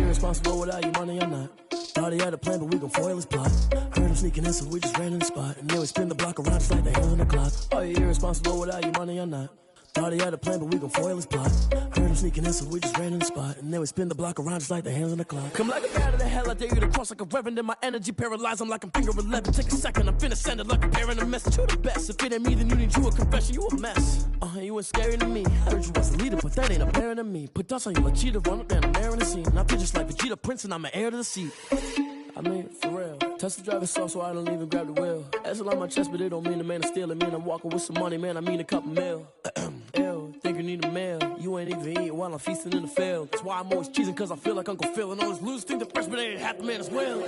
irresponsible without your money or not. Thought he had a plan, but we gon' foil his plot. Heard him sneaking in, so we just ran in the spot. And then we spin the block around just like the hands on the clock. Are you irresponsible without your money or not? Thought he had a plan, but we gon' foil his plot. Heard him sneaking in, so we just ran in the spot. And then we spin the block around just like the hands on the clock. Come like a bat of the hell, I dare you to cross like a reverend. And my energy paralyzed, I'm like I'm finger 11. Take a second, I'm finna send it like a parent a message to the best. If it ain't me, then you need you a confession, you a mess. You ain't scary to me. Heard you was a leader, but that ain't apparent to me. Put dust on you like cheetah, run up down the mayor in the scene. And I feel just like Vegeta Prince, and I'm an heir to the seat. I mean, for real. Touch the driver's soft so I don't even grab the wheel. That's on my chest, but it don't mean the man is stealing. Man, I'm walking with some money, man, I mean a couple mil. Ew, think you need a meal. You ain't even eating while I'm feasting in the field. That's why I'm always cheesing, cause I feel like Uncle Phil. And all his losers think the freshman ain't half the man as well.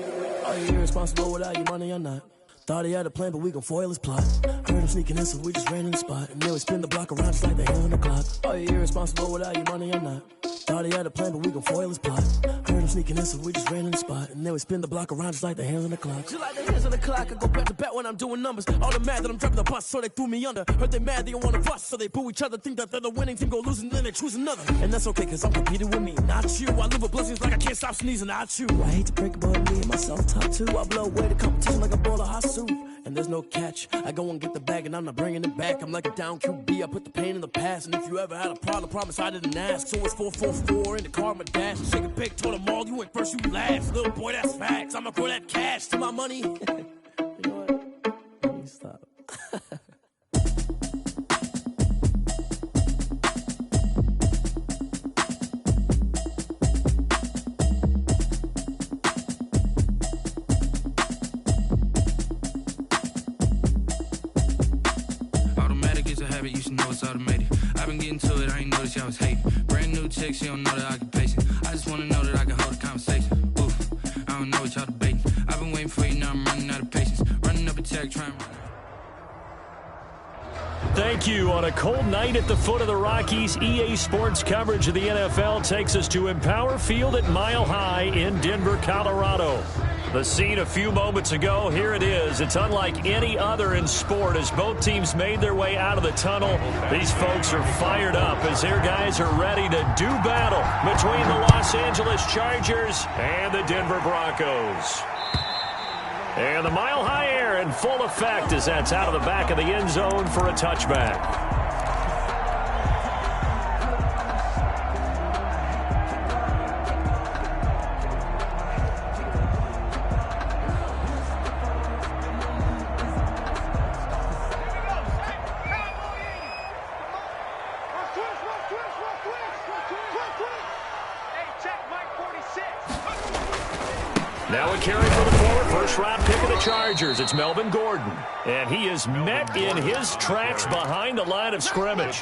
Are you irresponsible without your money or not? Thought he had a plan, but we gon' foil his plot. Heard him sneaking in, so we just ran in the spot. And then we spin the block around just like the hands on the clock. Are you irresponsible without your money or not? Thought he had a plan, but we gon' foil his plot. Heard him sneaking in, so we just ran in the spot. And then we spin the block around just like the hands on the clock. Just like the hands on the clock, I go back to back when I'm doing numbers. All the mad that I'm driving the bus, so they threw me under. Heard they mad, they don't wanna bust, so they boo each other. Think that they're the winning team, go losing, then they choose another. And that's okay, cause I'm competing with me, not you. I live with blessings like I can't stop sneezing, not you. I hate to break it, but me and myself top two. I blow away the competition like a bowl of hot soup. And there's no catch. I go and get the bag and I'm not bringing it back. I'm like a down QB, I put the pain in the past. And if you ever had a problem, promise I didn't ask. So it's 444 in the car, my dash. Shake a big, told them all, you ain't first, you last. Little boy, that's facts. I'ma throw that cash to my money. You know what? Let me stop. You should know it's automated. I've been getting to it, I ain't noticed y'all was hating. Brand new chick, she don't know the occupation. I just wanna know that I can hold a conversation. Oof, I don't know what y'all debating. I've been waiting for you, now I'm running out of patience. Running up a check, trying to... Thank you. On a cold night at the foot of the Rockies, EA Sports coverage of the NFL takes us to Empower Field at Mile High in Denver, Colorado. The scene a few moments ago, here it is. It's unlike any other in sport as both teams made their way out of the tunnel. These folks are fired up as their guys are ready to do battle between the Los Angeles Chargers and the Denver Broncos. And the Mile High air in full effect as that's out of the back of the end zone for a touchback. Now a carry for the forward first-round pick of the Chargers. It's Melvin Gordon. And he is met in his tracks behind the line of scrimmage.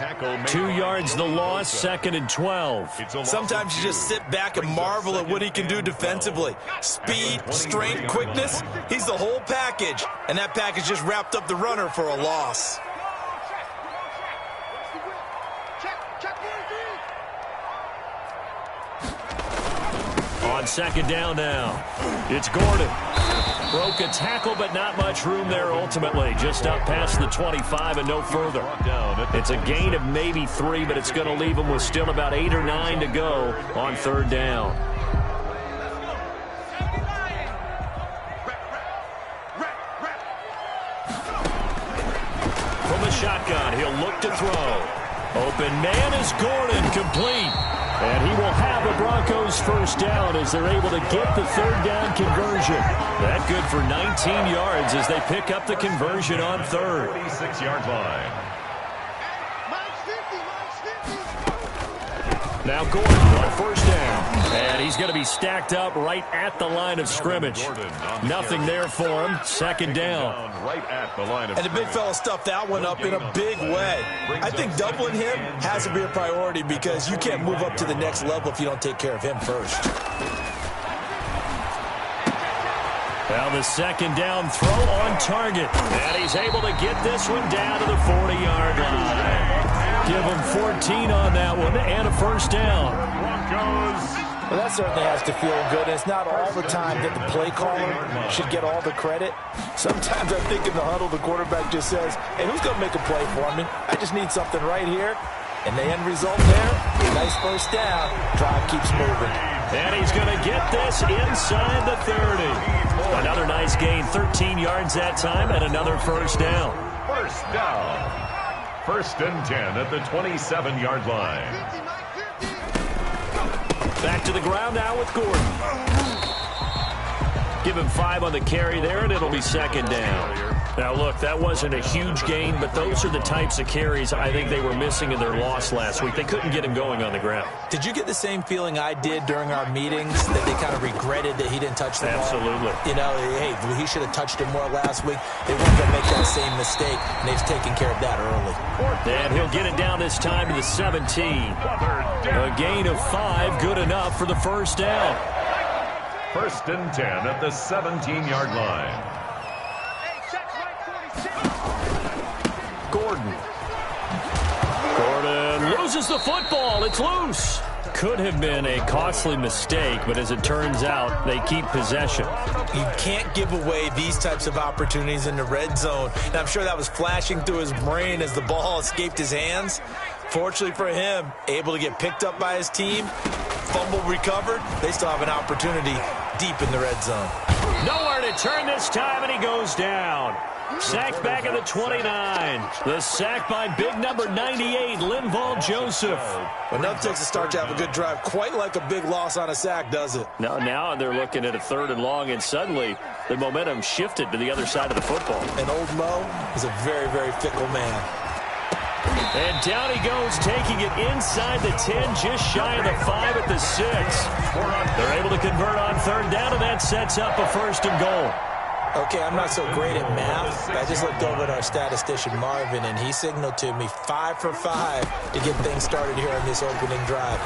2 yards the loss, 2nd and 12. Sometimes you just sit back and marvel at what he can do defensively. Speed, strength, quickness, he's the whole package. And that package just wrapped up the runner for a loss. On 2nd down now, it's Gordon. Broke a tackle, but not much room there ultimately. Just up past the 25 and no further. It's a gain of maybe 3, but it's going to leave him with still about 8 or 9 to go on 3rd down. From the shotgun, he'll look to throw. Open man is Gordon, complete. And he will have a Broncos first down as they're able to get the 3rd down conversion. That good for 19 yards as they pick up the conversion on 3rd. 36-yard line. Now Gordon on 1st down. And he's going to be stacked up right at the line of scrimmage. Nothing there for him. 2nd down. Right at the line of and the big fella stuffed that one up in a big way. I think doubling him has to be a priority because you can't move up to the next level if you don't take care of him first. Well, the 2nd down throw on target. And he's able to get this one down to the 40-yard line. Give him 14 on that one and a first down. Well, that certainly has to feel good. It's not all the time that the play caller should get all the credit. Sometimes I think in the huddle, the quarterback just says, hey, who's going to make a play for me? I just need something right here. And the end result there, nice first down. Drive keeps moving. And he's going to get this inside the 30. Another nice gain, 13 yards that time, and another first down. First down. 1st and 10 at the 27-yard line. Back to the ground now with Gordon. Give him 5 on the carry there, and it'll be 2nd down. Now, look, that wasn't a huge gain, but those are the types of carries I think they were missing in their loss last week. They couldn't get him going on the ground. Did you get the same feeling I did during our meetings, that they kind of regretted that he didn't touch the ball? Absolutely. You know, hey, he should have touched it more last week. They weren't going to make that same mistake, and they've taken care of that early. And he'll get it down this time to the 17. A gain of 5, good enough for the first down. 1st and 10 at the 17-yard line. Gordon loses the football. It's loose. Could have been a costly mistake, but as it turns out, they keep possession. You can't give away these types of opportunities in the red zone. And I'm sure that was flashing through his brain as the ball escaped his hands. Fortunately for him, able to get picked up by his team, fumble recovered. They still have an opportunity deep in the red zone. Nowhere to turn this time, and he goes down. Sacked back at the 29. The sack by big number 98, Linval Joseph. Well, nothing takes a start to have a good drive. Quite like a big loss on a sack, does it? Now they're looking at a 3rd and long, and suddenly the momentum shifted to the other side of the football. And old Mo is a very, very fickle man. And down he goes, taking it inside the 10, just shy of the 5 at the 6. They're able to convert on 3rd down, and that sets up a 1st and goal. Okay, I'm not so great at math. I just looked over at our statistician, Marvin, and he signaled to me 5 for 5 to get things started here on this opening drive.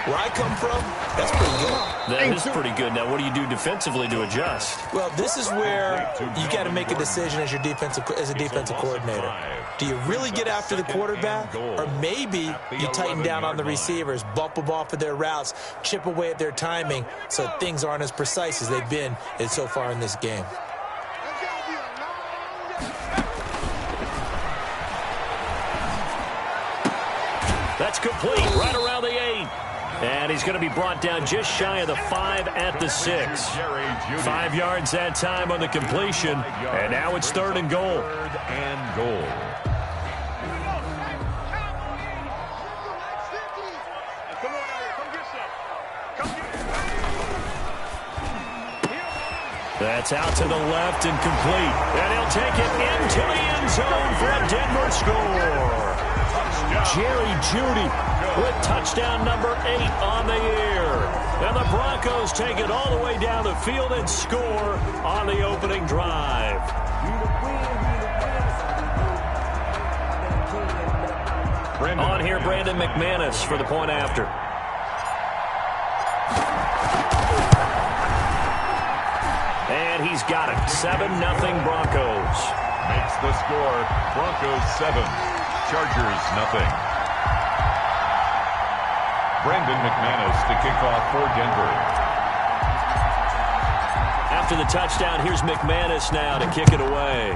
Where I come from, that's pretty good. That is pretty good. Now, what do you do defensively to adjust? Well, this is where you got to make a decision as a defensive coordinator. Do you really get after the quarterback, or maybe you tighten down on the receivers, bump them off of their routes, chip away at their timing, so things aren't as precise as they've been so far in this game? That's complete, right around the 8. And he's going to be brought down just shy of the 5 at the 6. 5 yards that time on the completion, and now it's 3rd and goal. 3rd and goal. That's out to the left and complete. And he'll take it into the end zone for a Denver score. Jerry Jeudy with touchdown number 8 on the year. And the Broncos take it all the way down the field and score on the opening drive. On here, Brandon McManus for the point after. And he's got it. 7-0 Broncos. Makes the score. Broncos 7. Chargers 0. Brandon McManus to kick off for Denver. After the touchdown, here's McManus now to kick it away.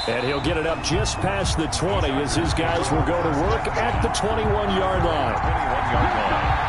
And he'll get it up just past the 20 as his guys will go to work at the 21-yard line. 21-yard line.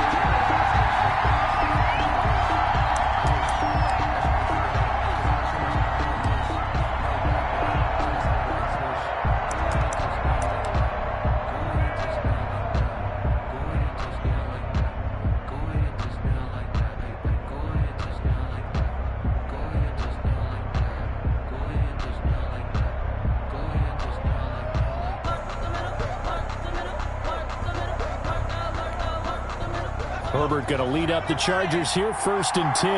Herbert going to lead up the Chargers here, 1st and 10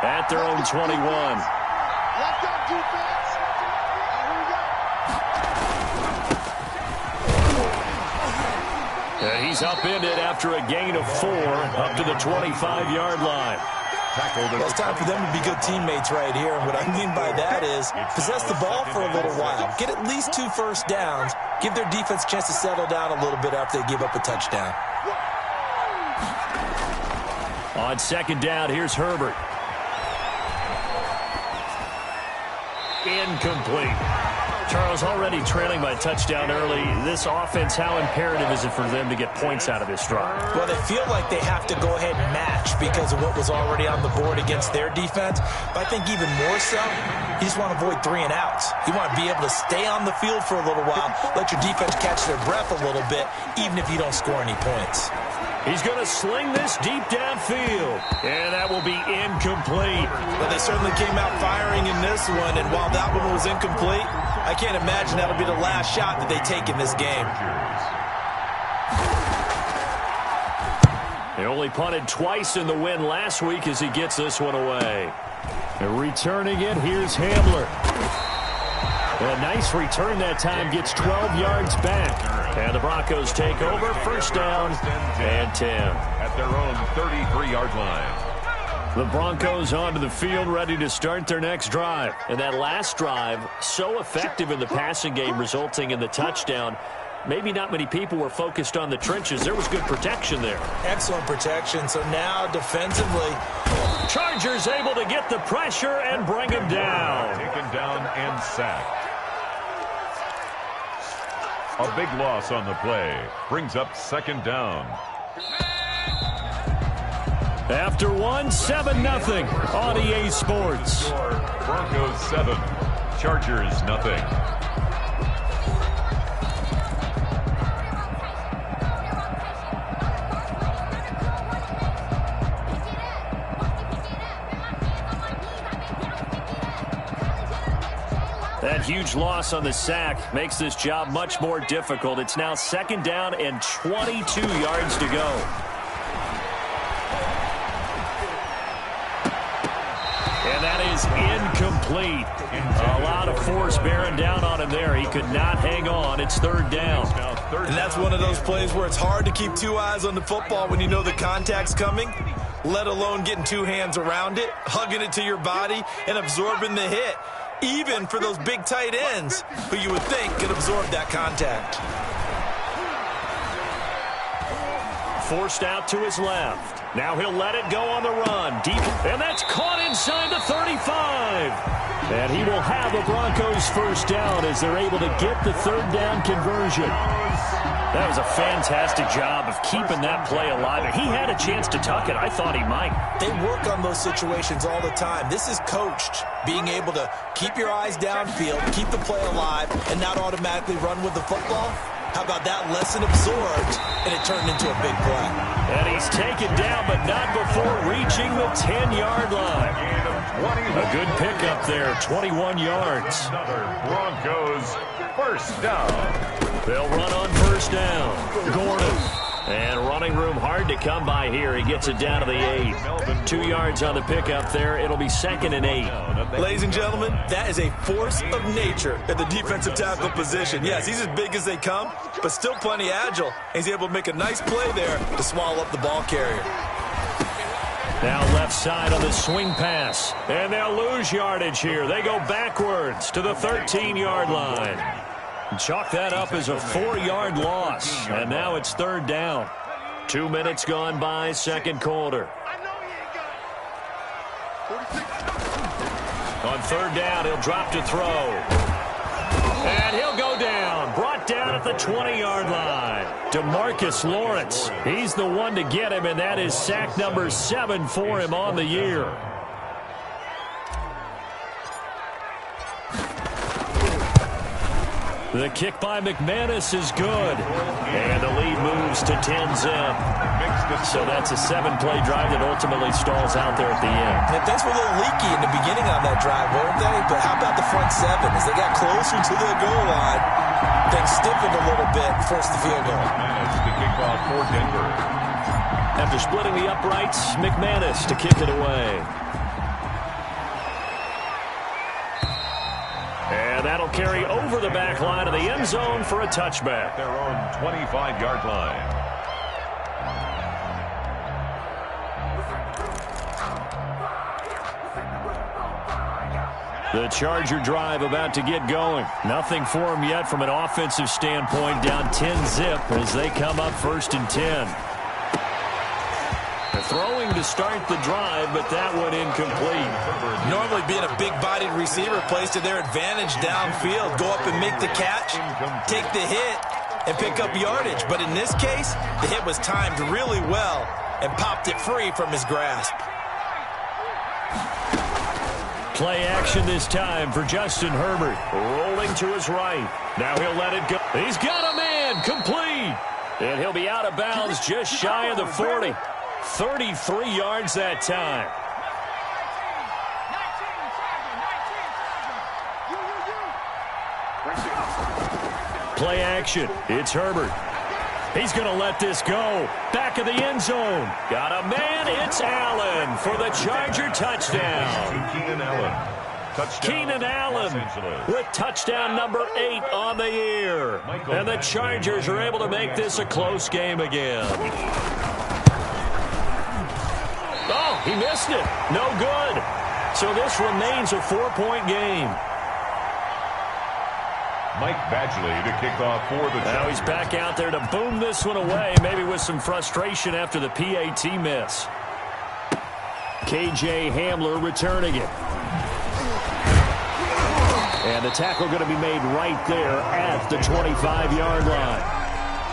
at their own 21. And he's upended after a gain of 4 up to the 25-yard line. Well, it's time for them to be good teammates right here. And what I mean by that is possess the ball for a little while. Get at least 2 first downs. Give their defense a chance to settle down a little bit after they give up a touchdown. On 2nd down, here's Herbert. Incomplete. Charles, already trailing by a touchdown early. This offense, how imperative is it for them to get points out of this drive? Well, they feel like they have to go ahead and match because of what was already on the board against their defense. But I think even more so, you just want to avoid 3 and outs. You want to be able to stay on the field for a little while, let your defense catch their breath a little bit, even if you don't score any points. He's going to sling this deep downfield, and that will be incomplete. Well, they certainly came out firing in this one, and while that one was incomplete, I can't imagine that'll be the last shot that they take in this game. They only punted twice in the win last week as he gets this one away. And returning it, here's Hamler. A nice return that time, gets 12 yards back. And the Broncos take over, first down and 10. At their own 33-yard line. The Broncos onto the field, ready to start their next drive. And that last drive, so effective in the passing game, resulting in the touchdown. Maybe not many people were focused on the trenches. There was good protection there. Excellent protection. So now defensively, Chargers able to get the pressure and bring him down. Taken down and sacked. A big loss on the play. Brings up second down. After one, 7-0 on EA Sports. Broncos 7, Chargers nothing. That huge loss on the sack makes this job much more difficult. It's now second down and 22 yards to go. And that is incomplete. A lot of force bearing down on him there. He could not hang on. It's third down. And that's one of those plays where it's hard to keep 2 eyes on the football when you know the contact's coming, let alone getting 2 hands around it, hugging it to your body, and absorbing the hit. Even for those big tight ends who you would think could absorb that contact. Forced out to his left. Now he'll let it go on the run. Deep, and that's caught inside the 35. And he will have the Broncos first down as they're able to get the third down conversion. That was a fantastic job of keeping that play alive. He had a chance to tuck it. I thought he might. They work on those situations all the time. This is coached, being able to keep your eyes downfield, keep the play alive, and not automatically run with the football. How about that lesson absorbed, and it turned into a big play. And he's taken down, but not before reaching the 10-yard line. A good pickup there, 21 yards. Another Broncos first down. They'll run on first down. Gordon. And running room hard to come by here. He gets it down to the 8. 2 yards on the pickup there. It'll be second and 8. Ladies and gentlemen, that is a force of nature at the defensive tackle position. Yes, he's as big as they come, but still plenty agile. He's able to make a nice play there to swallow up the ball carrier. Now left side on the swing pass. And they'll lose yardage here. They go backwards to the 13-yard line. Chalk that up as a 4-yard loss. And now it's third down. 2 minutes gone by, second quarter. On third down, he'll drop to throw. And he'll go down. Brought down at the 20-yard line. DeMarcus Lawrence. He's the one to get him, and that is sack number 7 for him on the year. The kick by McManus is good. And the lead moves to 10-zip. So that's a 7-play drive that ultimately stalls out there at the end. And things were a little leaky in the beginning on that drive, weren't they? But how about the front 7? As they got closer to the goal line, things stiffened a little bit and forced the field goal. McManus to kick off for Denver. After splitting the uprights, McManus to kick it away. And that'll carry over the back line of the end zone for a touchback. Their own 25-yard line. The Charger drive about to get going. Nothing for them yet from an offensive standpoint. Down 10-zip as they come up first and 10. The throwing to start the drive, but that one incomplete. Normally being a big-bodied receiver plays to their advantage downfield. Go up and make the catch, take the hit, and pick up yardage. But in this case, the hit was timed really well and popped it free from his grasp. Play action this time for Justin Herbert. Rolling to his right. Now he'll let it go. He's got a man complete. And he'll be out of bounds just shy of the 40. 33 yards that time. Play action. It's Herbert. He's going to let this go. Back of the end zone. Got a man. It's Allen for the Charger touchdown. Keenan Allen. Touchdown. Keenan Allen with touchdown number 8 on the year. And the Chargers are able to make this a close game again. Oh, he missed it. No good. So this remains a 4-point game. Mike Badgley to kick off for the Chargers. Now he's back out there to boom this one away, maybe with some frustration after the PAT miss. KJ Hamler returning it. And the tackle going to be made right there at the 25-yard line.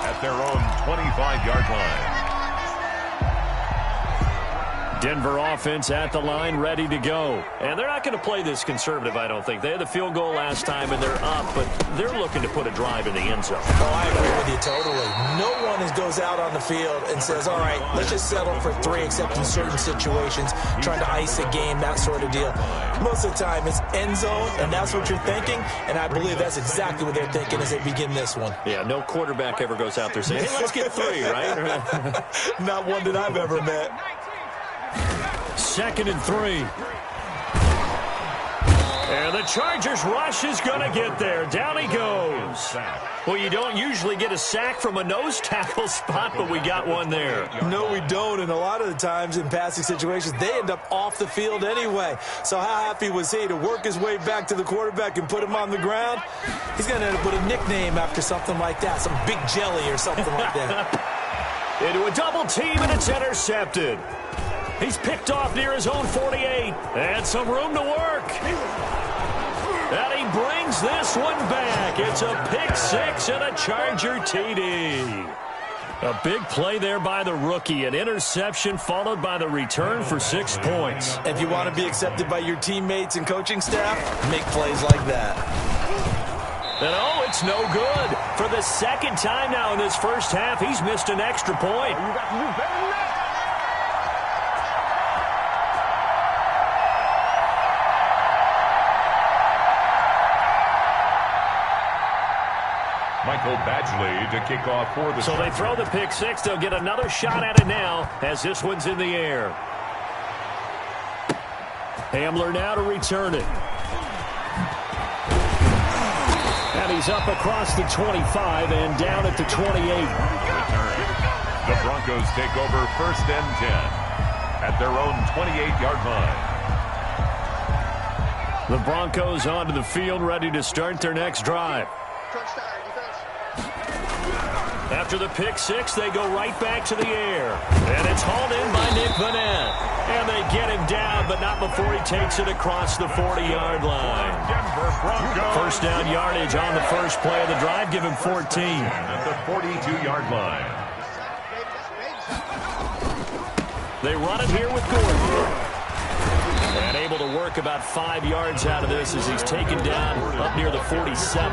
At their own 25-yard line. Denver offense at the line, ready to go. And they're not going to play this conservative, I don't think. They had the field goal last time, and they're up, but they're looking to put a drive in the end zone. Oh, I agree with you totally. No one goes out on the field and says, all right, let's just settle for 3, except in certain situations, trying to ice a game, that sort of deal. Most of the time, it's end zone, and that's what you're thinking, and I believe that's exactly what they're thinking as they begin this one. Yeah, no quarterback ever goes out there saying, hey, let's get 3, right? Not one that I've ever met. 2nd and 3. And the Chargers rush is going to get there. Down he goes. Well, you don't usually get a sack from a nose tackle spot, but we got one there. No, we don't, and a lot of the times in passing situations, they end up off the field anyway. So how happy was he to work his way back to the quarterback and put him on the ground? He's going to end up with a nickname after something like that, some Big Jelly or something like that. Into a double team, and it's intercepted. He's picked off near his own 48. And some room to work. And he brings this one back. It's a pick 6 and a Charger TD. A big play there by the rookie. An interception followed by the return for 6 points. If you want to be accepted by your teammates and coaching staff, make plays like that. And oh, it's no good. For the 2nd time now in this first half, he's missed an extra point. You got to do better than that. Michael Badgley to kick off for the So they throw the pick 6. They'll get another shot at it now as this one's in the air. Hamler now to return it. And he's up across the 25 and down at the 28. The Broncos take over 1st and 10 at their own 28-yard line. The Broncos onto the field, ready to start their next drive. After the pick 6, they go right back to the air. And it's hauled in by Nick Vannett. And they get him down, but not before he takes it across the 40-yard line. Denver Broncos. First down yardage on the first play of the drive. Give him 14. At the 42-yard line. They run it here with Gordon. And able to work about 5 yards out of this as he's taken down up near the 47.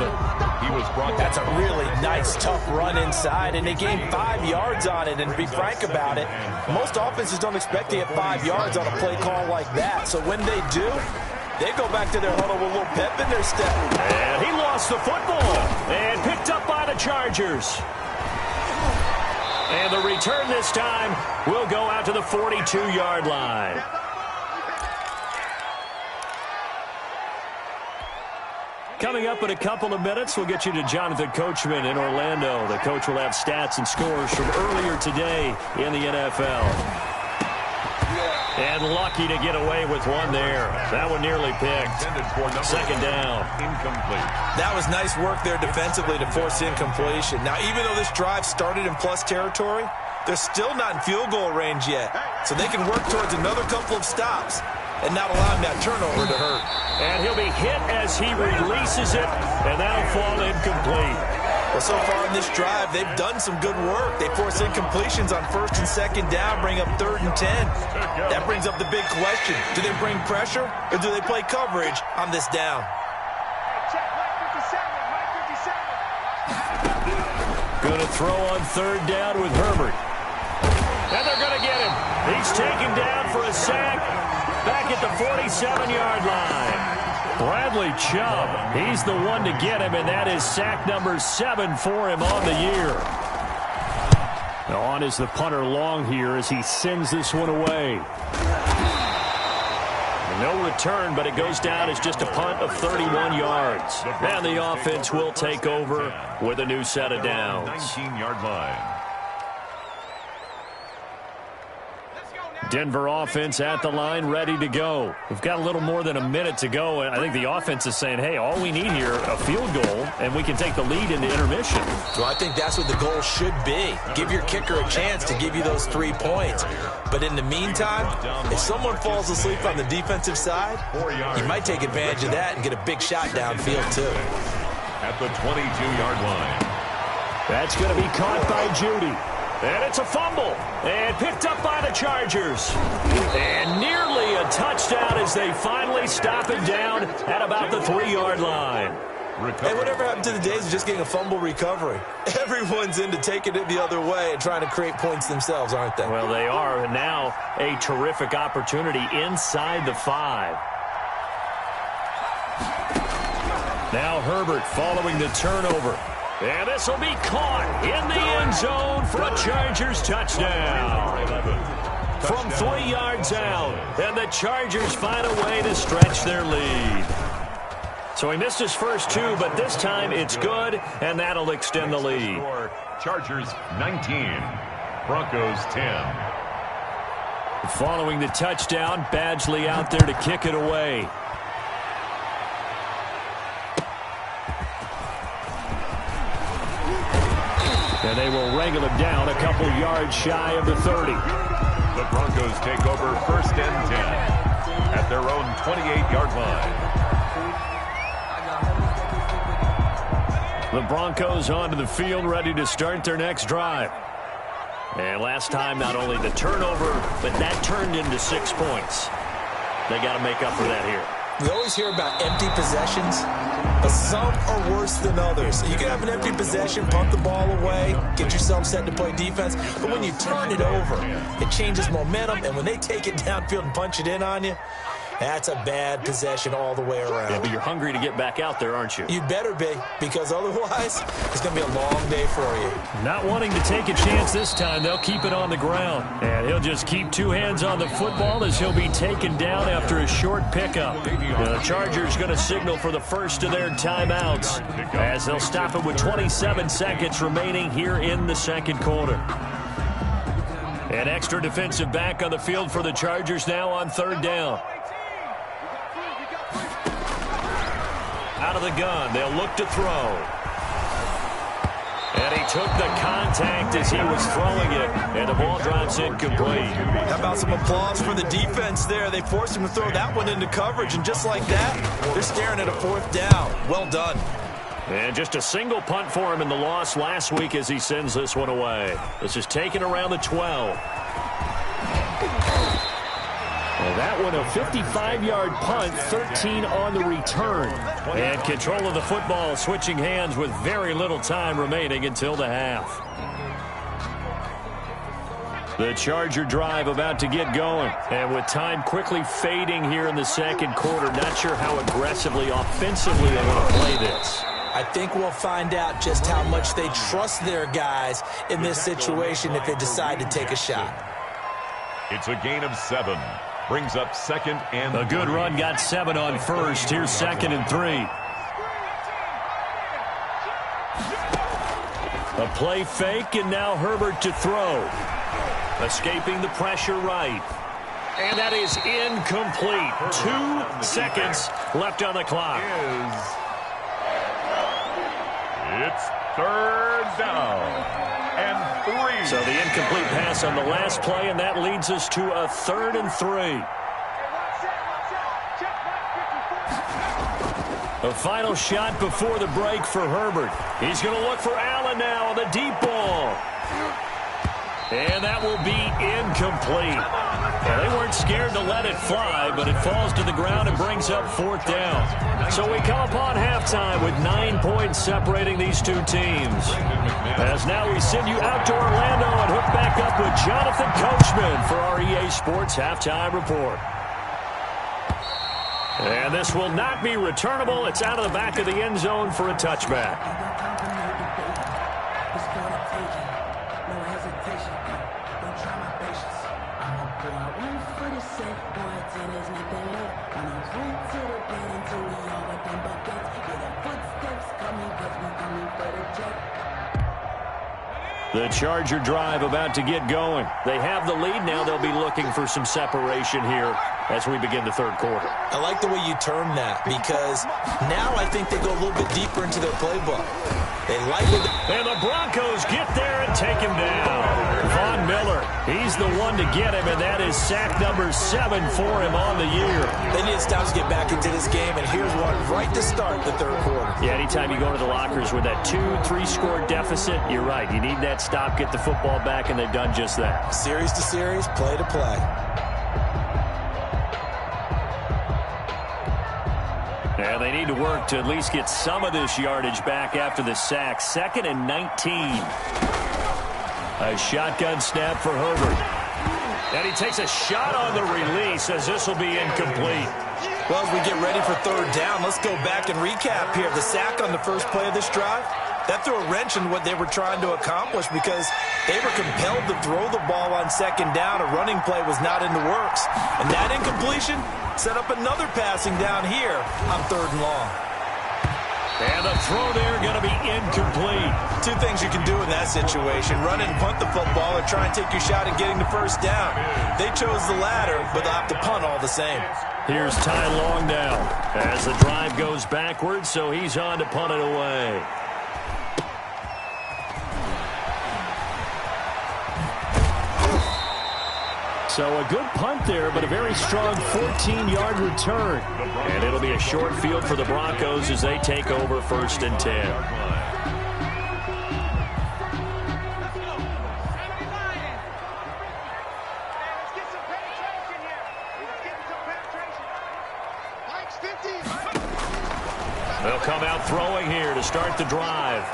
He was brought. That's a really nice, tough run inside, and they gained 5 yards on it. And to be frank about it, most offenses don't expect to get 5 yards on a play call like that. So when they do, they go back to their huddle with a little pep in their step. And he lost the football and picked up by the Chargers. And the return this time will go out to the 42-yard line. Coming up in a couple of minutes, we'll get you to Jonathan Coachman in Orlando. The coach will have stats and scores from earlier today in the NFL. And lucky to get away with one there. That one nearly picked. 2nd down. Incomplete. That was nice work there defensively to force incompletion. Now, even though this drive started in plus territory, they're still not in field goal range yet. so they can work towards another couple of stops and not allowing that turnover to hurt. And he'll be hit as he releases it, and that'll fall incomplete. Well, so far in this drive, they've done some good work. They force incompletions on 1st and 2nd down, bring up 3rd and 10. That brings up the big question. Do they bring pressure, or do they play coverage on this down? Going to throw on 3rd down with Herbert. And they're going to get him. He's taken down for a sack back at the 47-yard line. Bradley Chubb, he's the one to get him, and that is sack number 7 for him on the year. Now on is the punter Long here as he sends this one away. No return, but it goes down as just a punt of 31 yards. And the offense will take over with a new set of downs. 19-yard line. Denver offense at the line, ready to go. We've got a little more than a minute to go, and I think the offense is saying, hey, all we need here, a field goal, and we can take the lead into intermission. So I think that's what the goal should be. Give your kicker a chance to give you those 3 points. But in the meantime, if someone falls asleep on the defensive side, you might take advantage of that and get a big shot downfield, too. At the 22-yard line. That's going to be caught by Judy. And it's a fumble. And picked up by the Chargers. And nearly a touchdown as they finally stop it down at about the 3-yard line. Hey, whatever happened to the days of just getting a fumble recovery? Everyone's into taking it the other way and trying to create points themselves, aren't they? Well, they are. And now a terrific opportunity inside the 5. Now Herbert following the turnover. And this will be caught in the end zone for a Chargers touchdown. From 3 yards out, and the Chargers find a way to stretch their lead. So he missed his first 2, but this time it's good, and that'll extend the lead. Chargers 19, Broncos 10. Following the touchdown, Badgley out there to kick it away. And they will wrangle him down a couple yards shy of the 30. The Broncos take over 1st and 10 at their own 28-yard line. The Broncos onto the field, ready to start their next drive. And last time, not only the turnover, but that turned into 6 points. They got to make up for that here. We always hear about empty possessions, but some are worse than others. You can have an empty possession, punt the ball away, get yourself set to play defense, but when you turn it over, it changes momentum, and when they take it downfield and punch it in on you, that's a bad possession all the way around. Yeah, but you're hungry to get back out there, aren't you? You better be, because otherwise, it's going to be a long day for you. Not wanting to take a chance this time, they'll keep it on the ground. And he'll just keep 2 hands on the football as he'll be taken down after a short pickup. The Chargers going to signal for the first of their timeouts as they'll stop it with 27 seconds remaining here in the second quarter. An extra defensive back on the field for the Chargers now on 3rd down. Out of the gun, they'll look to throw. And he took the contact as he was throwing it, and the ball drops incomplete. How about some applause for the defense there? They forced him to throw that one into coverage, and just like that, they're staring at a 4th down. Well done. And just a single punt for him in the loss last week as he sends this one away. This is taken around the 12. Well, that one a 55-yard punt, 13 on the return. And control of the football switching hands with very little time remaining until the half. The Charger drive about to get going. And with time quickly fading here in the second quarter, not sure how aggressively, offensively they want to play this. I think we'll find out just how much they trust their guys in this situation if they decide to take a shot. It's a gain of 7. Brings up 2nd and 3. A good run got 7 on first. Here's 2nd and 3. A play fake, and now Herbert to throw. Escaping the pressure right. And that is incomplete. 2 seconds left on the clock. It's 3rd down. 3. So the incomplete pass on the last play, and that leads us to a 3rd and 3. The final shot before the break for Herbert. He's going to look for Allen now on the deep ball. And that will be incomplete. Well, they weren't scared to let it fly, but it falls to the ground and brings up 4th down. So we come upon halftime with 9 points separating these two teams. As now we send you out to Orlando and hook back up with Jonathan Coachman for our EA Sports Halftime Report. And this will not be returnable. It's out of the back of the end zone for a touchback. The Charger drive about to get going. They have the lead now. They'll be looking for some separation here as we begin the 3rd quarter. I like the way you term that, because now I think they go a little bit deeper into their playbook. They like it. And the Broncos get there and take him down. Von Miller, he's the one to get him, and that is sack number 7 for him on the year. They need to stop to get back into this game, and here's one right to start the 3rd quarter. Yeah, anytime you go to the lockers with that 2-3 score deficit, you're right. You need that stop, get the football back, and they've done just that. Series to series, play to play. And they need to work to at least get some of this yardage back after the sack. 2nd and 19. A shotgun snap for Herbert. And he takes a shot on the release as this will be incomplete. Well, as we get ready for 3rd down, let's go back and recap here. The sack on the first play of this drive, that threw a wrench in what they were trying to accomplish because they were compelled to throw the ball on 2nd down. A running play was not in the works. And that incompletion set up another passing down here on 3rd and long. And the throw there going to be incomplete. 2 things you can do in that situation: run and punt the football, or try and take your shot at getting the 1st down. They chose the latter, but they'll have to punt all the same. Here's Ty Long now as the drive goes backwards, so he's on to punt it away. So a good punt there, but a very strong 14-yard return. And it'll be a short field for the Broncos as they take over 1st and 10. They'll come out throwing here to start the drive.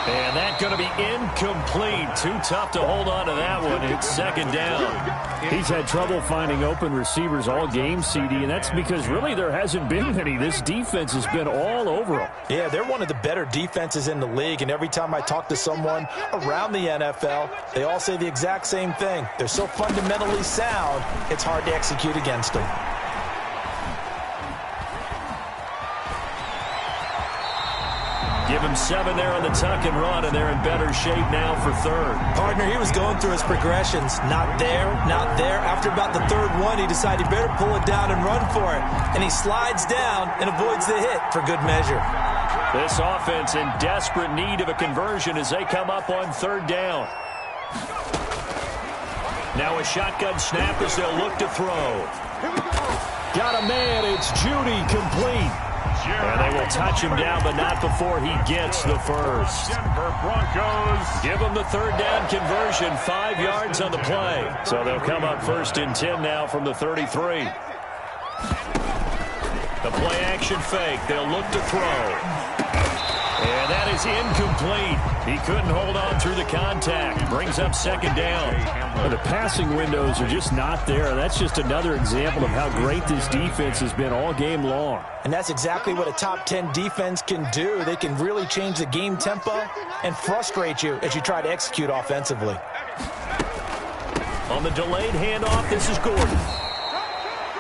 And that's going to be incomplete. Too tough to hold on to that one. It's 2nd down. He's had trouble finding open receivers all game, CD, and that's because really there hasn't been many. This defense has been all over them. Yeah, they're one of the better defenses in the league, and every time I talk to someone around the NFL, they all say the exact same thing. They're so fundamentally sound, it's hard to execute against them. Give him 7 there on the tuck and run, and they're in better shape now for 3rd. Partner, he was going through his progressions. Not there, not there. After about the 3rd one, he decided he better pull it down and run for it. And he slides down and avoids the hit for good measure. This offense in desperate need of a conversion as they come up on 3rd down. Now a shotgun snap as they'll look to throw. Got a man. It's Judy, complete. And they will touch him down, but not before he gets the 1st. Denver Broncos. Give them the 3rd down conversion, 5 yards on the play. So they'll come up 1st and 10 now from the 33. The play action fake. They'll look to throw. And that is incomplete. He couldn't hold on through the contact. Brings up 2nd down. Well, the passing windows are just not there. That's just another example of how great this defense has been all game long. And that's exactly what a top 10 defense can do. They can really change the game tempo and frustrate you as you try to execute offensively. On the delayed handoff, this is Gordon.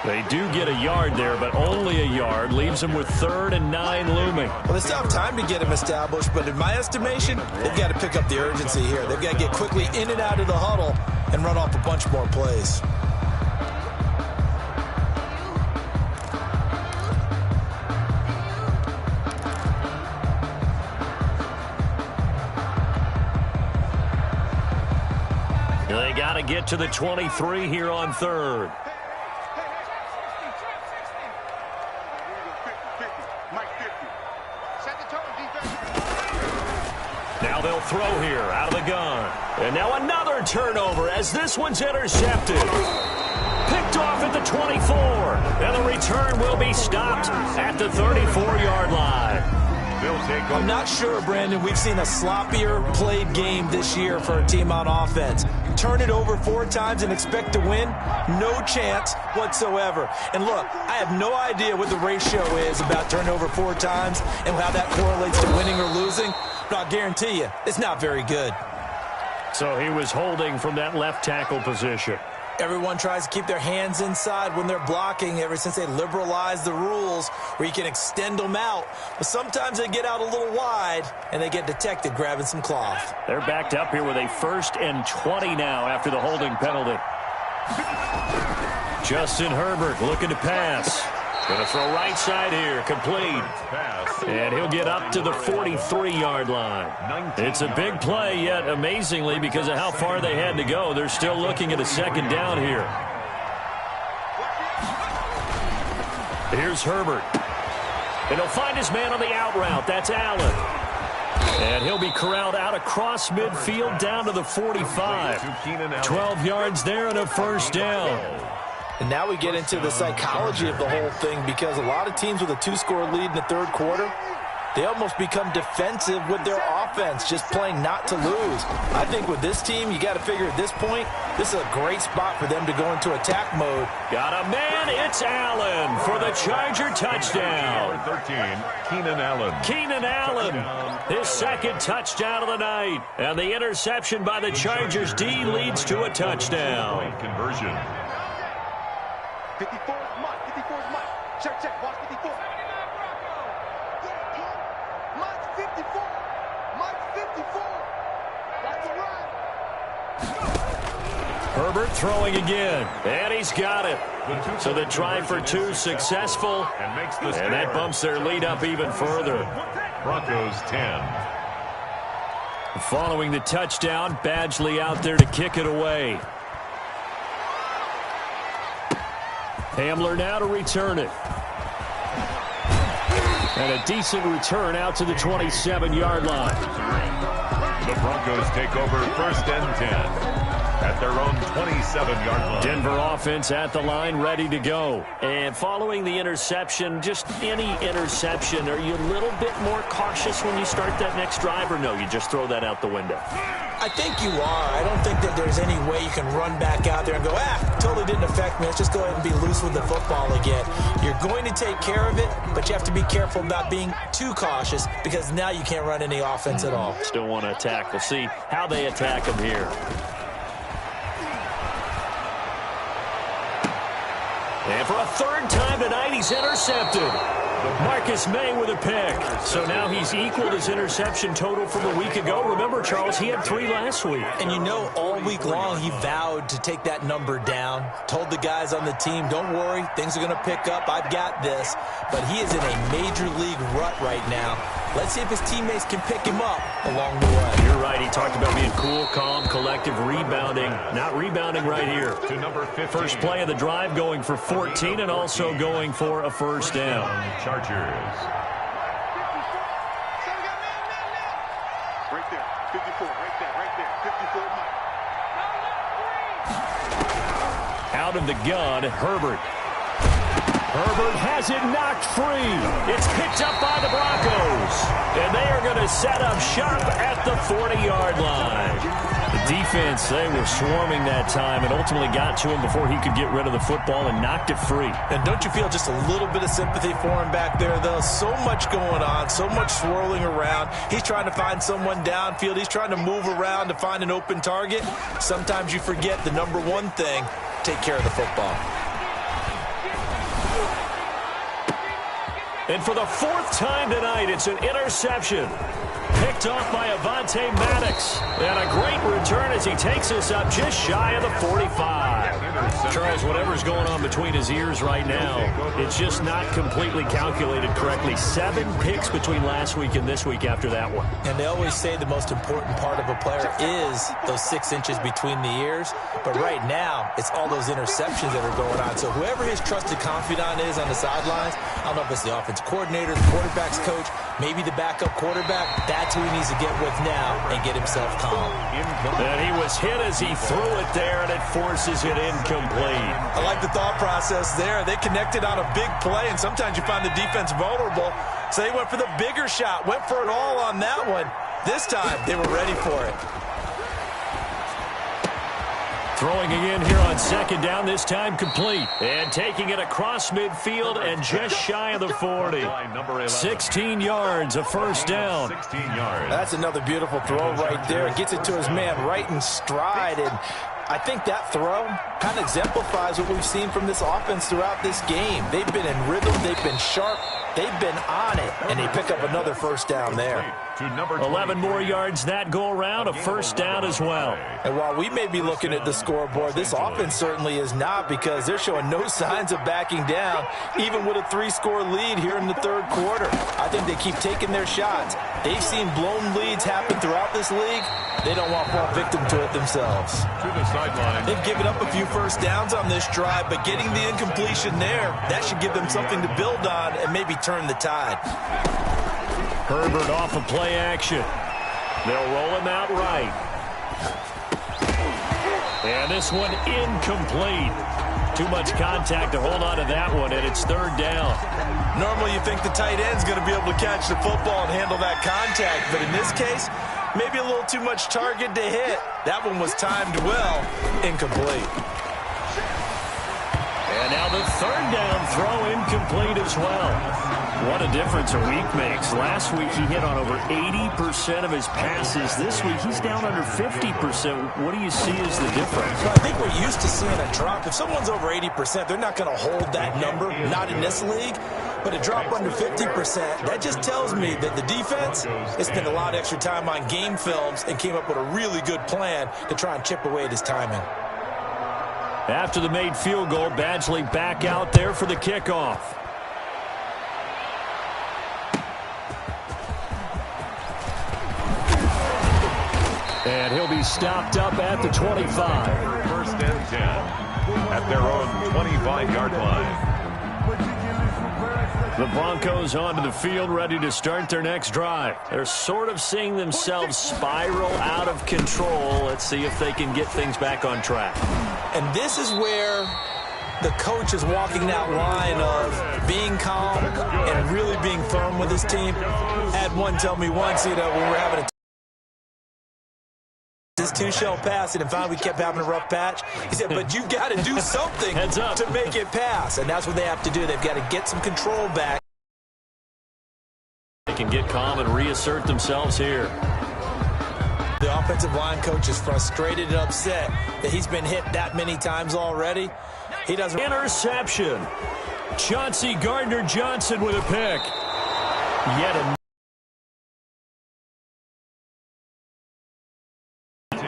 They do get a yard there, but only a yard. Leaves them with 3rd and 9 looming. Well, they still have time to get him established, but in my estimation, they've got to pick up the urgency here. They've got to get quickly in and out of the huddle and run off a bunch more plays. to get to the 23 here on third. Now they'll throw here out of the gun. And now another turnover as this one's intercepted. Picked off at the 24. And the return will be stopped at the 34-yard line. I'm not sure, Brandon, we've seen a sloppier played game this year for a team on offense. Turn it over 4 times and expect to win? No chance whatsoever. And look, I have no idea what the ratio is about turnover 4 times and how that correlates to winning or losing. But I'll guarantee you, it's not very good. So he was holding from that left tackle position. Everyone tries to keep their hands inside when they're blocking ever since they liberalized the rules where you can extend them out. But sometimes they get out a little wide and they get detected grabbing some cloth. They're backed up here with a 1st and 20 now after the holding penalty. Justin Herbert looking to pass. Going to throw right side here, complete. And he'll get up to the 43-yard line. It's a big play, yet amazingly, because of how far they had to go, they're still looking at a 2nd down here. Here's Herbert. And he'll find his man on the out route. That's Allen. And he'll be corralled out across midfield down to the 45. 12 yards there and a 1st down. And now we get into the psychology of the whole thing, because a lot of teams with a 2-score lead in the 3rd quarter, they almost become defensive with their offense, just playing not to lose. I think with this team, you got to figure at this point, this is a great spot for them to go into attack mode. Got a man, it's Allen for the Charger touchdown. 13, Keenan Allen. Keenan Allen, his 2nd touchdown of the night. And the interception by the Chargers D leads to a touchdown. Conversion. 54 is Mike. 54 is Mike. Check. Watch 54. Mike's 54. Mike's 54. That's the run. Herbert throwing again. And he's got it. So the try for 2 successful. And that bumps their lead up even further. Broncos 10. Following the touchdown, Badgley out there to kick it away. Hamler now to return it. And a decent return out to the 27-yard line. The Broncos take over 1st and 10 at their own 27-yard line. Denver offense at the line, ready to go. And following the interception, just any interception, are you a little bit more cautious when you start that next drive, or no, you just throw that out the window? I think you are. I don't think that there's any way you can run back out there and go, totally didn't affect me. Let's just go ahead and be loose with the football again. You're going to take care of it, but you have to be careful about being too cautious, because now you can't run any offense at all. Still want to attack. We'll see how they attack him here. And for a 3rd time tonight, he's intercepted. Marcus May with a pick. So now he's equaled his interception total from a week ago. Remember, Charles, he had 3 last week. And you know, all week long he vowed to take that number down. Told the guys on the team, don't worry, things are going to pick up. I've got this. But he is in a major league rut right now. Let's see if his teammates can pick him up along the way. You're right. He talked about being cool, calm, collective, rebounding. Not rebounding right here. To number 15. First play of the drive, going for 14 and also going for a 1st down. Chargers. Right there. 54. Right there. 54 Mike. Out of the gun, Herbert. Herbert has it knocked free. It's picked up by the Broncos. And they are going to set up shop at the 40-yard line. The defense, they were swarming that time and ultimately got to him before he could get rid of the football and knocked it free. And don't you feel just a little bit of sympathy for him back there, though? So much going on, so much swirling around. He's trying to find someone downfield. He's trying to move around to find an open target. Sometimes you forget the number one thing, take care of the football. And for the 4th time tonight, it's an interception. Picked off by Avonte Maddox. And a great return as he takes us up just shy of the 45. Charles, whatever's going on between his ears right now, it's just not completely calculated correctly. 7 picks between last week and this week after that one. And they always say the most important part of a player is those 6 inches between the ears. But right now, it's all those interceptions that are going on. So whoever his trusted confidant is on the sidelines, I don't know if it's the offense coordinator, the quarterback's coach, maybe the backup quarterback, that's who he needs to get with now and get himself calm. And he was hit as he threw it there, and it forces it incomplete. I like the thought process there. They connected on a big play, and sometimes you find the defense vulnerable. So they went for the bigger shot, went for it all on that one. This time, they were ready for it. Throwing again here on second down, this time complete. And taking it across midfield and just shy of the 40. 16 yards, a first down. 16 yards. That's another beautiful throw right there. Gets it to his man right in stride. And I think that throw kind of exemplifies what we've seen from this offense throughout this game. They've been in rhythm. They've been sharp. They've been on it. And they pick up another first down there. 11 more yards that go around, a first down as well. And while we may be looking at the scoreboard, this offense certainly is not, because they're showing no signs of backing down, even with a 3-score lead here in the third quarter. I think they keep taking their shots. They've seen blown leads happen throughout this league. They don't want to fall victim to it themselves. To the sideline. They've given up a few first downs on this drive, but getting the incompletion there, that should give them something to build on and maybe turn the tide. Herbert off of play action. They'll roll him out right. And this one incomplete. Too much contact to hold on to that one, and it's third down. Normally you think the tight end's going to be able to catch the football and handle that contact, but in this case, maybe a little too much target to hit. That one was timed well, incomplete. And now the third down throw incomplete as well. What a difference a week makes. Last week he hit on over 80% of his passes. This week he's down under 50%. What do you see as the difference? So I think we're used to seeing a drop. If someone's over 80%, they're not going to hold that number, not in this league. But a drop under 50%, that just tells me that the defense has spent a lot of extra time on game films and came up with a really good plan to try and chip away at his timing. After the made field goal, Badgley back out there for the kickoff. And he'll be stopped up at the 25. First and 10 at their own 25-yard line. The Broncos onto the field, ready to start their next drive. They're sort of seeing themselves spiral out of control. Let's see if they can get things back on track. And this is where the coach is walking that line of being calm and really being firm with his team. I had one tell me once, when we were having this 2-shell pass, and finally we kept having a rough patch. He said, but you've got to do something to make it pass. And that's what they have to do. They've got to get some control back. They can get calm and reassert themselves here. The offensive line coach is frustrated and upset that he's been hit that many times already. He doesn't. Interception. Chauncey Gardner-Johnson with a pick. Yet another.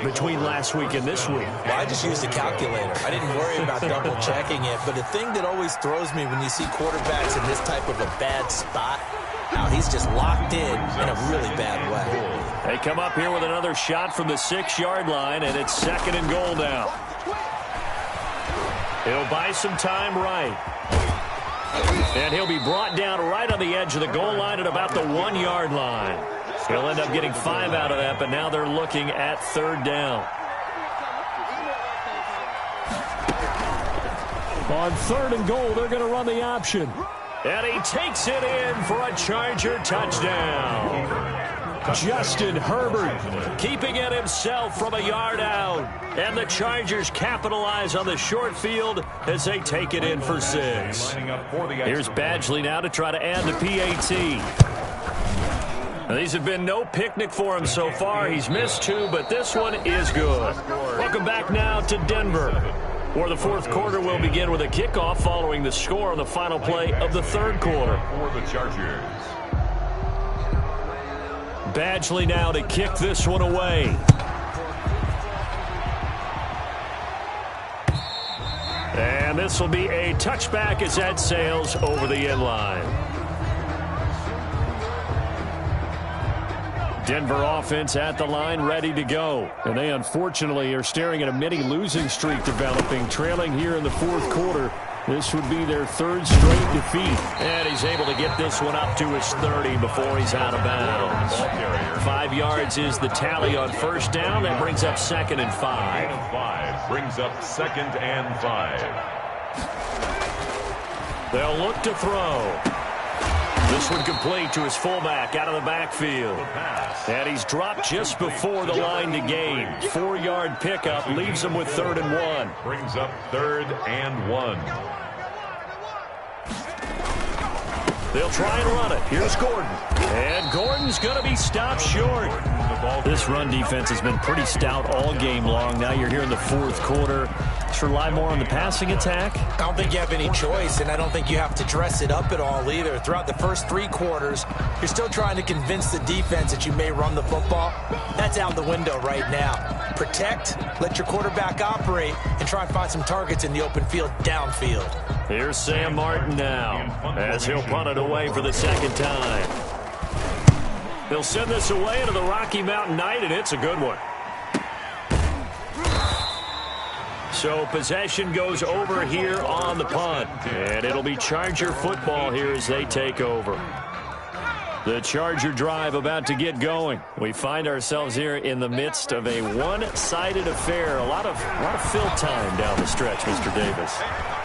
Between last week and this week. Well, I just used a calculator. I didn't worry about double checking it. But the thing that always throws me when you see quarterbacks in this type of a bad spot, now he's just locked in a really bad way. They come up here with another shot from the 6-yard line, and it's second and goal now. He'll buy some time right. And he'll be brought down right on the edge of the goal line at about the 1-yard line. He'll end up getting 5 out of that, but now they're looking at third down. On third and goal, they're going to run the option. And he takes it in for a Charger touchdown. Justin Herbert keeping it himself from a yard out. And the Chargers capitalize on the short field as they take it in for 6. Here's Badgley now to try to add the PAT. These have been no picnic for him so far. He's missed 2, but this one is good. Welcome back now to Denver, where the fourth quarter will begin with a kickoff following the score on the final play of the third quarter. For the Chargers. Badgley now to kick this one away. And this will be a touchback as that sails over the end line. Denver offense at the line, ready to go. And they unfortunately are staring at a mini losing streak developing, trailing here in the fourth quarter. This would be their third straight defeat. And he's able to get this one up to his 30 before he's out of bounds. 5 yards is the tally on first down. That brings up 2nd and 5. Brings up 2nd and 5. They'll look to throw. This one complete to his fullback out of the backfield. And he's dropped just before the line to gain. 4-yard pickup leaves him with 3rd and 1. Brings up 3rd and 1. They'll try and run it. Here's Gordon. And Gordon's going to be stopped short. This run defense has been pretty stout all game long. Now you're here in the fourth quarter. Let's rely more on the passing attack. I don't think you have any choice, and I don't think you have to dress it up at all either. Throughout the first 3 quarters, you're still trying to convince the defense that you may run the football. That's out the window right now. Protect, let your quarterback operate, and try and find some targets in the open field downfield. Here's Sam Martin now as he'll punt it away for the second time. They'll send this away into the Rocky Mountain Night, and it's a good one. So possession goes over here on the punt, and it'll be Charger football here as they take over. The Charger drive about to get going. We find ourselves here in the midst of a one-sided affair. A lot of fill time down the stretch, Mr. Davis.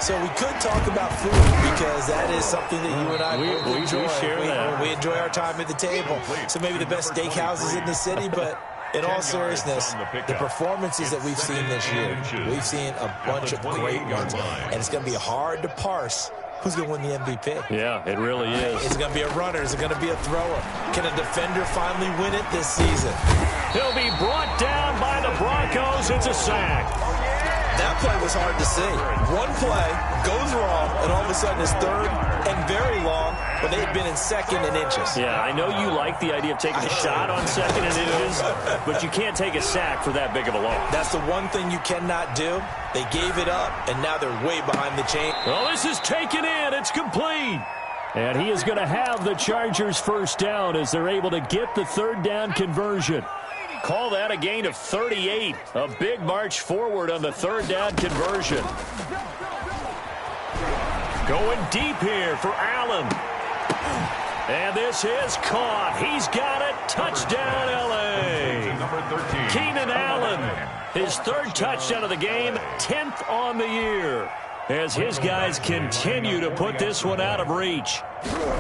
So we could talk about food because that is something that you and I both enjoy. We share that. We enjoy our time at the table. So maybe the best steakhouses in the city, but in all seriousness, the performances that we've seen this year, we've seen a bunch of great ones, and it's going to be hard to parse who's going to win the MVP. Yeah, it really is. Is it going to be a runner? Is it going to be a thrower? Can a defender finally win it this season? He'll be brought down by the Broncos. It's a sack. That play was hard to see. One play goes wrong, and all of a sudden it's 3rd and very long, but they had been in 2nd and inches. Yeah, I know you like the idea of taking a shot on 2nd and inches, but you can't take a sack for that big of a loss. That's the one thing you cannot do. They gave it up, and now they're way behind the chain. Well, this is taken in. It's complete. And he is going to have the Chargers first down as they're able to get the 3rd down conversion. Call that a gain of 38. A big march forward on the 3rd down conversion. Going deep here for Allen. And this is caught. He's got it. Touchdown, L.A. Keenan Allen, his 3rd touchdown of the game, 10th on the year, as his guys continue to put this one out of reach.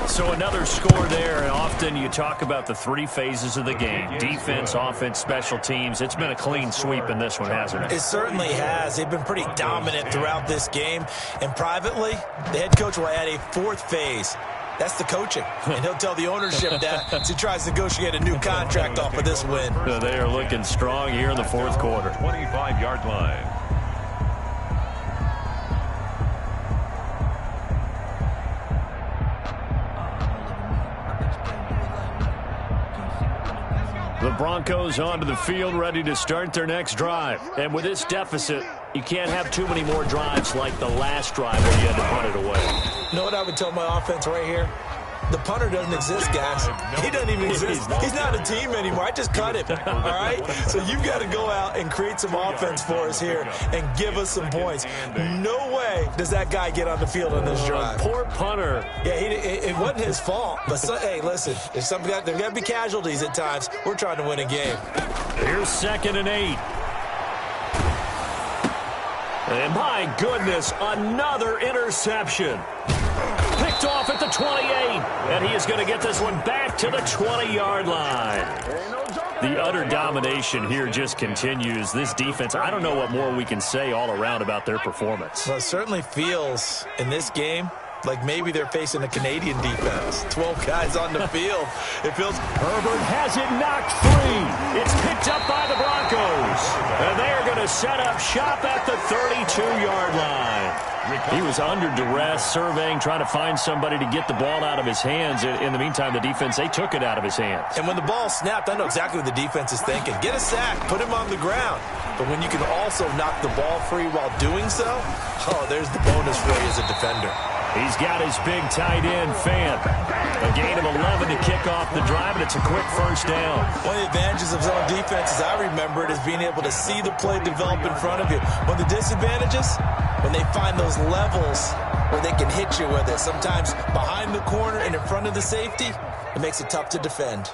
So another score there, and often you talk about the 3 phases of the game. Defense, offense, special teams. It's been a clean sweep in this one, hasn't it? It certainly has. They've been pretty dominant throughout this game. And privately, the head coach will add a 4th phase. That's the coaching. And he'll tell the ownership that as he tries to negotiate a new contract off of this win. They are looking strong here in the fourth quarter. 25-yard line. The Broncos onto the field, ready to start their next drive. And with this deficit, you can't have too many more drives like the last drive where you had to punt it away. You know what I would tell my offense right here? The punter doesn't exist, guys. He doesn't even exist. He's not a team anymore. I just cut him, all right? So you've got to go out and create some offense for us here and give us some points. No way does that guy get on the field on this drive. Poor punter. Yeah, it wasn't his fault. But, hey, listen, there's got to be casualties at times. We're trying to win a game. Here's 2nd and 8. And my goodness, another interception. Picked off at the 28, and he is going to get this one back to the 20-yard line. The utter domination here just continues. This defense, I don't know what more we can say all around about their performance. Well, it certainly feels in this game like maybe they're facing a Canadian defense. 12 guys on the field. It feels Herbert has it knocked free. It's picked up by the Broncos. And they are going to set up shop at the 32-yard line. He was under duress, surveying, trying to find somebody to get the ball out of his hands. In the meantime, the defense, they took it out of his hands. And when the ball snapped, I know exactly what the defense is thinking. Get a sack, put him on the ground. But when you can also knock the ball free while doing so, oh, there's the bonus for you as a defender. He's got his big tight end, Fant. A gain of 11 to kick off the drive, and it's a quick first down. One of the advantages of zone defense, as I remember it, is being able to see the play develop in front of you. One of the disadvantages, when they find those levels where they can hit you with it, sometimes behind the corner and in front of the safety, it makes it tough to defend.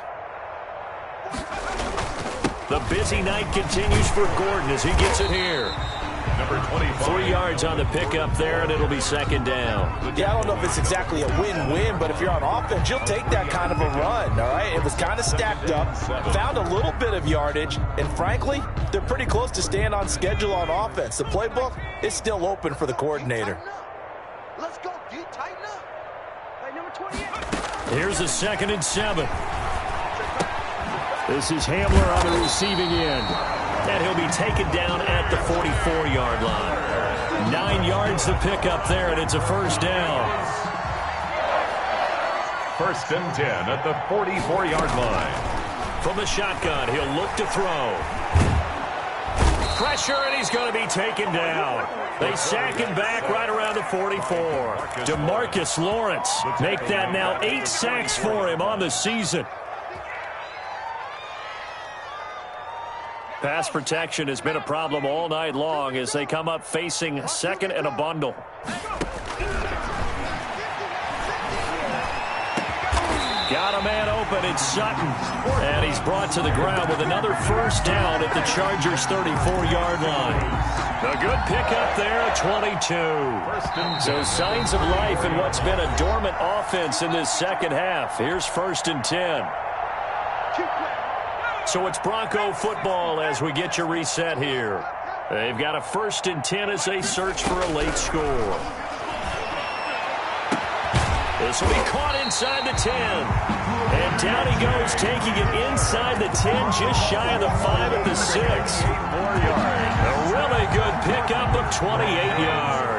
The busy night continues for Gordon as he gets it here. Number 25. 3 yards on the pickup there, and it'll be second down. Yeah, I don't know if it's exactly a win-win, but if you're on offense, you'll take that kind of a run, all right? It was kind of stacked up, found a little bit of yardage, and frankly, they're pretty close to staying on schedule on offense. The playbook is still open for the coordinator. Let's go, dude. Tighten up. Hey, number 28. Here's a 2nd and 7. This is Hamler on the receiving end. And he'll be taken down at the 44-yard line. 9 yards to pick up there, and it's a first down. 1st and 10 at the 44-yard line. From the shotgun, he'll look to throw. Pressure, and he's going to be taken down. They sack him back right around the 44. DeMarcus Lawrence make that now 8 sacks for him on the season. Pass protection has been a problem all night long as they come up facing 2nd and a bundle. Got a man open. It's Sutton. And he's brought to the ground with another first down at the Chargers' 34-yard line. A good pickup there at 22. So signs of life in what's been a dormant offense in this second half. Here's 1st and 10. So it's Bronco football as we get you reset here. They've got a 1st and 10 as they search for a late score. This will be caught inside the 10. And down he goes, taking it inside the 10, just shy of the 5 at the 6. A really good pickup of 28 yards.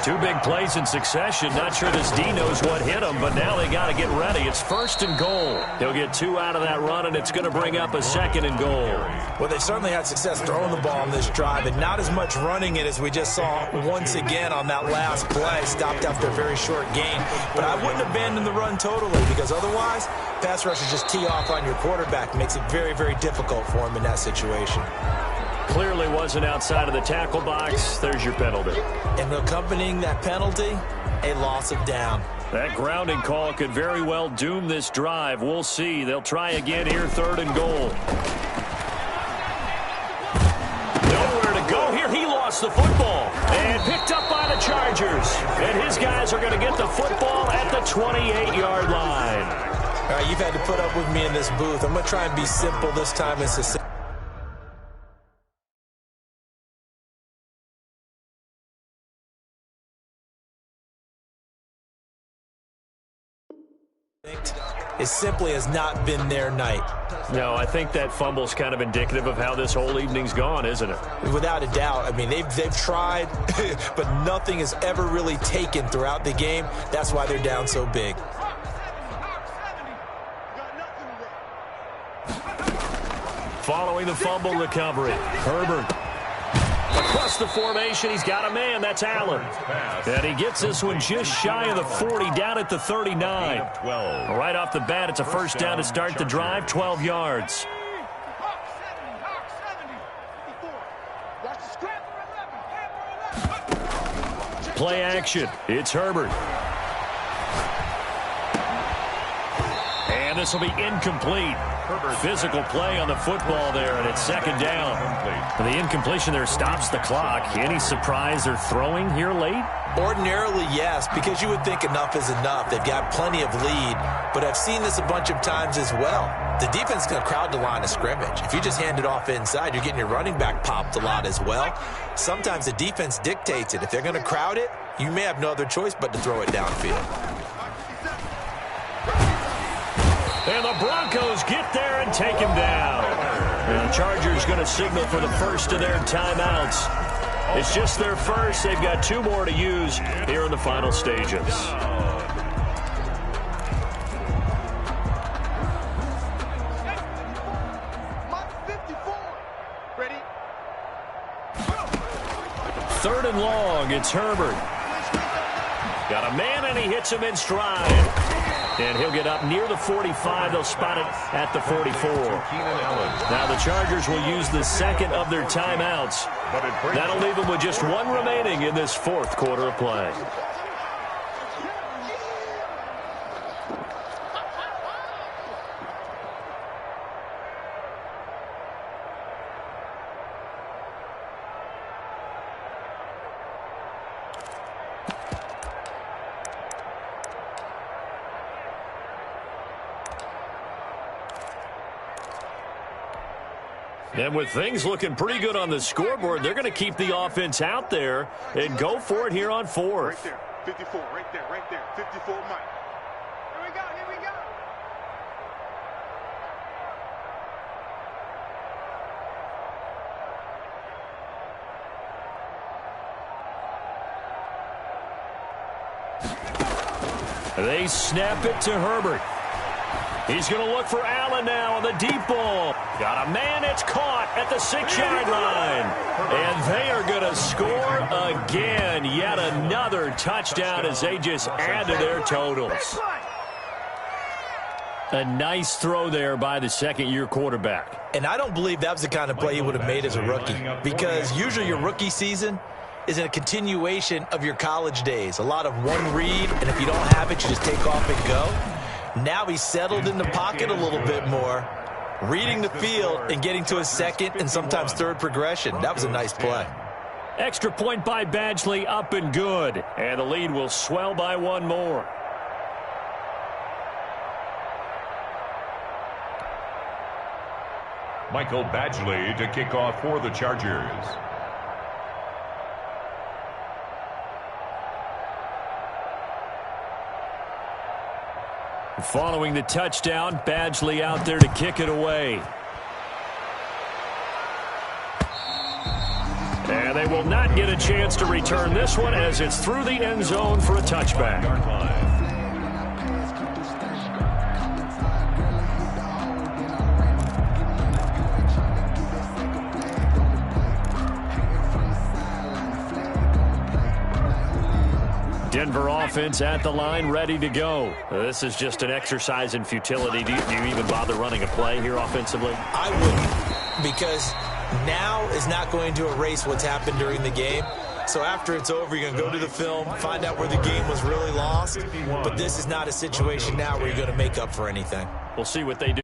2 big plays in succession. Not sure this D knows what hit him, but now they got to get ready. It's 1st and goal. He'll get 2 out of that run, and it's going to bring up a 2nd and goal. Well, they've certainly had success throwing the ball on this drive, and not as much running it as we just saw once again on that last play. Stopped after a very short gain. But I wouldn't abandon the run totally, because otherwise, pass rushers just tee off on your quarterback. Makes it very, very difficult for him in that situation. Clearly wasn't outside of the tackle box. There's your penalty. And accompanying that penalty, a loss of down. That grounding call could very well doom this drive. We'll see. They'll try again here, 3rd and goal. Nowhere to go here. He lost the football and picked up by the Chargers. And his guys are going to get the football at the 28-yard line. All right, you've had to put up with me in this booth. I'm going to try and be simple this time. It's a it simply has not been their night. No, I think that fumble's kind of indicative of how this whole evening's gone, isn't it? Without a doubt. I mean, they've tried, but nothing has ever really taken throughout the game. That's why they're down so big. Following the fumble recovery, Herbert. Across the formation, he's got a man. That's Allen. And he gets this one just shy of the 40, down at the 39. Right off the bat, it's a first down to start the drive, 12 yards. Play action. It's Herbert. And this will be incomplete. Physical play on the football there, and it's 2nd down. The incompletion there stops the clock. Any surprise they're throwing here late? Ordinarily, yes, because you would think enough is enough. They've got plenty of lead, but I've seen this a bunch of times as well. The defense is going to crowd the line of scrimmage. If you just hand it off inside, you're getting your running back popped a lot as well. Sometimes the defense dictates it. If they're going to crowd it, you may have no other choice but to throw it downfield. And the Broncos get there and take him down. And the Chargers going to signal for the first of their timeouts. It's just their first. They've got 2 more to use here in the final stages. Third and long, it's Herbert. Got a man, and he hits him in stride. And he'll get up near the 45. They'll spot it at the 44. Now the Chargers will use the second of their timeouts. That'll leave them with just 1 remaining in this 4th quarter of play. And with things looking pretty good on the scoreboard, they're going to keep the offense out there and go for it here on 4th. Right there, 54, right there, 54 Mike. Here we go, here we go. They snap it to Herbert. He's going to look for Allen now on the deep ball. Got a man, it's caught at the 6-yard line. And they are going to score again. Yet another touchdown as they just add to their totals. A nice throw there by the second-year quarterback. And I don't believe that was the kind of play he would have made as a rookie, because usually your rookie season is a continuation of your college days. A lot of one read, and if you don't have it, you just take off and go. Now he's settled in the pocket a little bit more, reading the field and getting to his second and sometimes third progression. That was a nice play. Extra point by Badgley, up and good. And the lead will swell by 1 more. Michael Badgley to kick off for the Chargers. Following the touchdown, Badgley out there to kick it away. And they will not get a chance to return this one as it's through the end zone for a touchback. Denver offense at the line, ready to go. This is just an exercise in futility. Do you even bother running a play here offensively? I wouldn't, because now is not going to erase what's happened during the game. So after it's over, you're going to go to the film, find out where the game was really lost. But this is not a situation now where you're going to make up for anything. We'll see what they do.